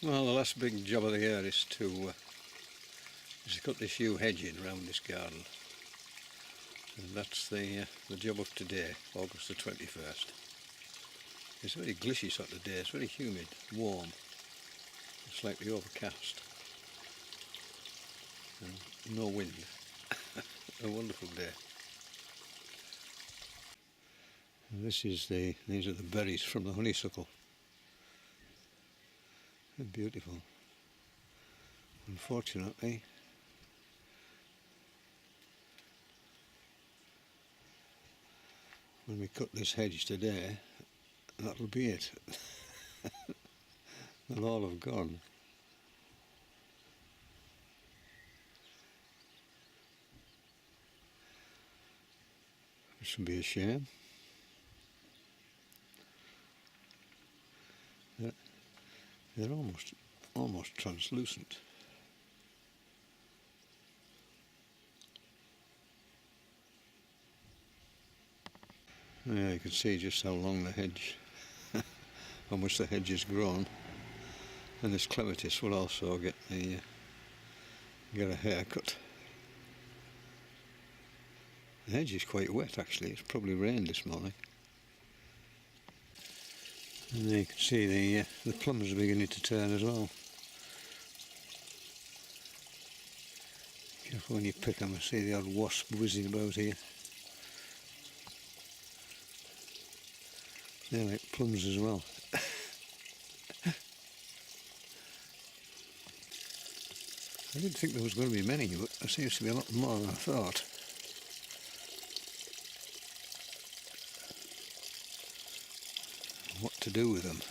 Well, the last big job of the year is to cut this yew hedge in round this garden, and that's the job of today, August the 21st. It's a very glishy sort of day. It's very humid, warm, slightly overcast, and no wind. A wonderful day. And these are the berries from the honeysuckle. They're beautiful. Unfortunately, when we cut this hedge today, that'll be it. They'll all have gone. This would be a shame. They're almost translucent. Yeah, you can see just how long the hedge, how much the hedge has grown, and this clematis will also get a haircut. The hedge is quite wet actually. It's probably rained this morning. And there you can see the plums are beginning to turn as well. Careful when you pick them. I see the odd wasp whizzing about here. They're like plums as well. I didn't think there was going to be many, but there seems to be a lot more than I thought. What to do with them?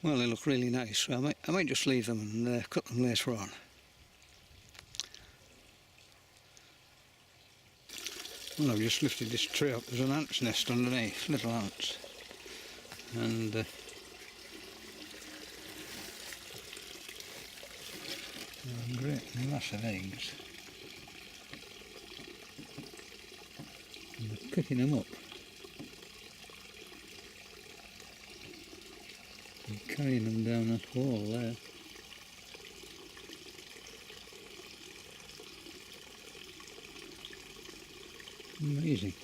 Well, they look really nice, so I might just leave them and cut them later on. Well, I've just lifted this tree up. There's an ant's nest underneath, little ants. And a great mass of eggs. And they're picking them up. And carrying them down that wall there. Amazing.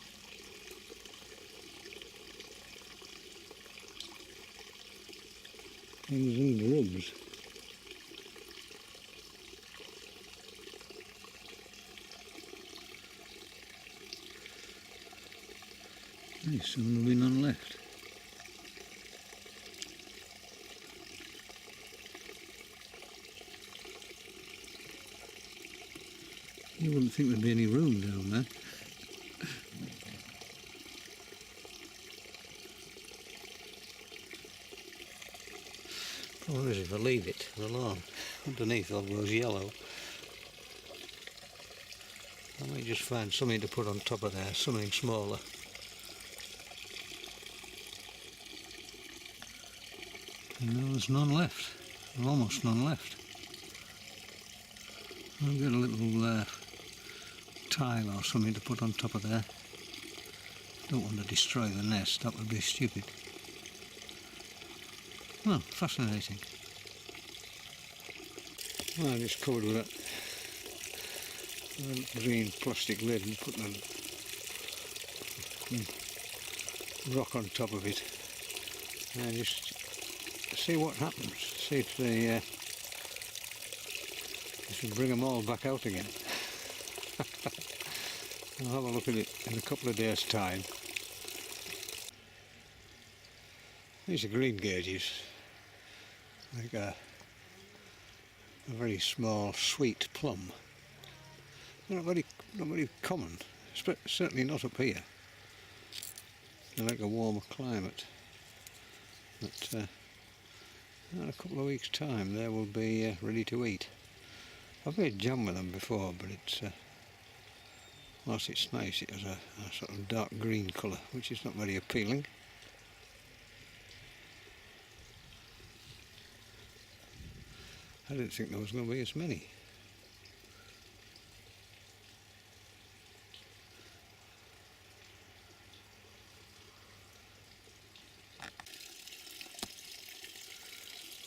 Eggs and grubs. There's soon there'll be none left. You wouldn't think there'd be any room down there. Problem is, if I leave it alone, underneath all goes yellow. I might just find something to put on top of there, something smaller. And there's none left, almost none left. I'll get a little tile or something to put on top of there. Don't want to destroy the nest, that would be stupid. Well, fascinating. Well, I just covered with that green plastic lid and put a rock on top of it. And just see what happens. See if they should bring them all back out again. I'll have a look at it in a couple of days' time. These are green gages, like a very small sweet plum. They're not very common, certainly not up here. They like a warmer climate. But in a couple of weeks' time they will be ready to eat. I've made jam with them before, but it's whilst it's nice, it has a sort of dark green colour, which is not very appealing. I didn't think there was going to be as many.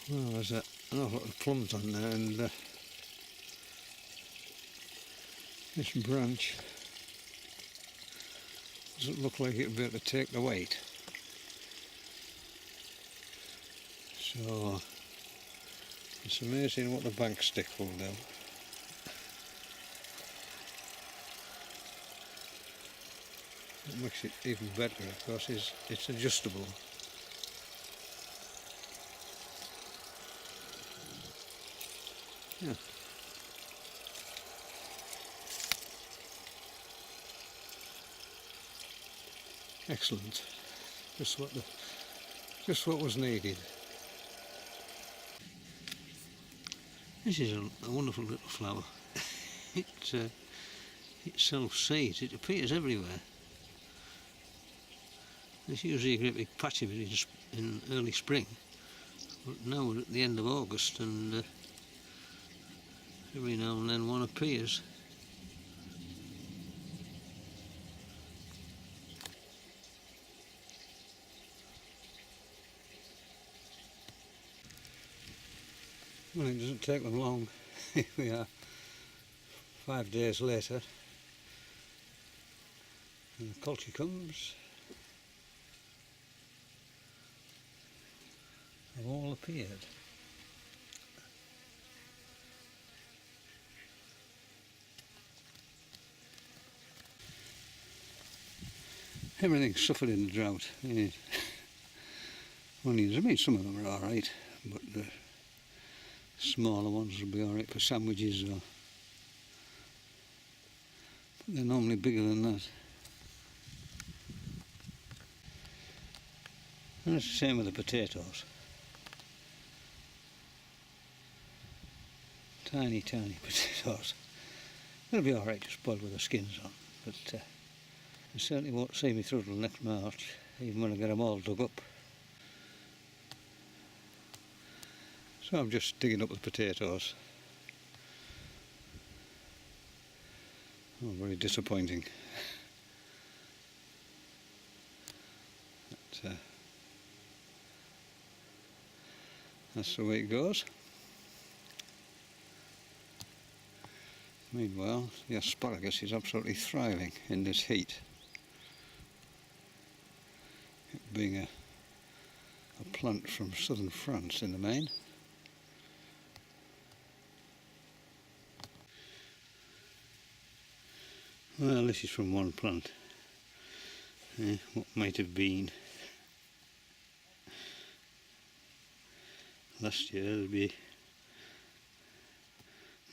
Well, there's an awful lot of plums on there, and this branch doesn't look like it'll be able to take the weight. So it's amazing what the bank stick will do. What makes it even better, of course, is it's adjustable. Yeah. Excellent. Just what was needed. This is a wonderful little flower. It self-seeds. It appears everywhere. There's usually a great big patch of it in early spring, but now we're at the end of August, and every now and then one appears. Well, it doesn't take them long. Here we are, 5 days later, and the colchicums have all appeared. Everything suffered in the drought. Onions, I mean, some of them are alright, but the smaller ones will be alright for sandwiches, but they're normally bigger than that. And it's the same with the potatoes. Tiny potatoes. They'll be alright just boiled with the skins on, but you certainly won't see me through till next March, even when I get them all dug up. So I'm just digging up the potatoes. Oh, very disappointing. But, that's the way it goes. Meanwhile, the asparagus is absolutely thriving in this heat. It being a plant from southern France in the main. Well, this is from one plant. What might have been. Last year there'd be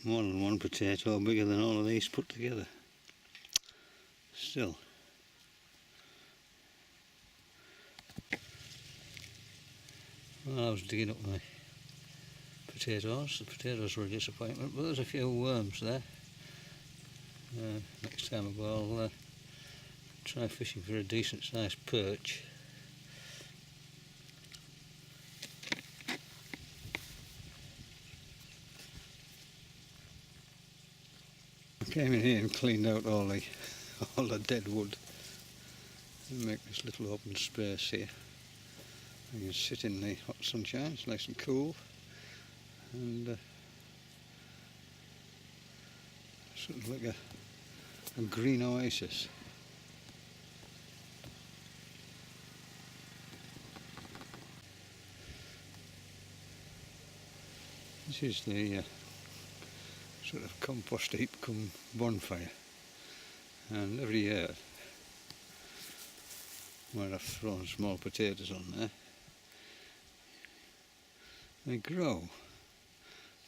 more than one potato bigger than all of these put together. Still. Well, I was digging up my potatoes. The potatoes were a disappointment, but there's a few worms there. Next time I go, I'll try fishing for a decent sized perch. I came in here and cleaned out all the dead wood and make this little open space here. I can sit in the hot sunshine, it's nice and cool, and sort of like a green oasis. This is the sort of compost heap come bonfire, and every year where I've thrown small potatoes on there, they grow.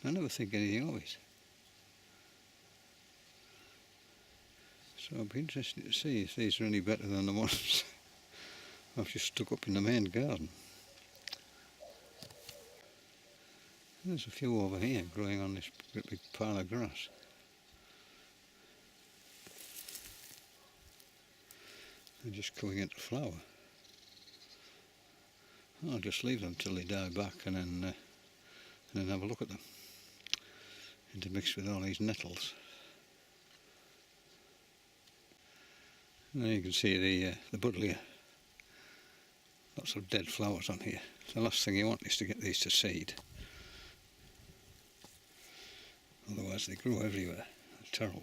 I never think anything of it. So I'd be interested to see if these are any better than the ones I've just stuck up in the main garden. There's a few over here growing on this big pile of grass. They're just coming into flower. I'll just leave them till they die back and then have a look at them. Intermixed with all these nettles. And there you can see the buddleia. Lots of dead flowers on here. The last thing you want is to get these to seed. Otherwise they grow everywhere. It's terrible.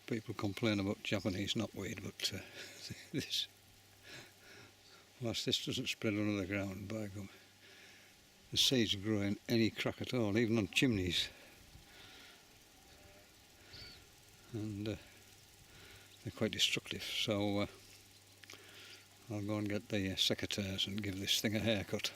People complain about Japanese knotweed, but whilst this doesn't spread under the ground, by gum, the seeds grow in any crack at all, even on chimneys. And they're quite destructive, so I'll go and get the secateurs and give this thing a haircut.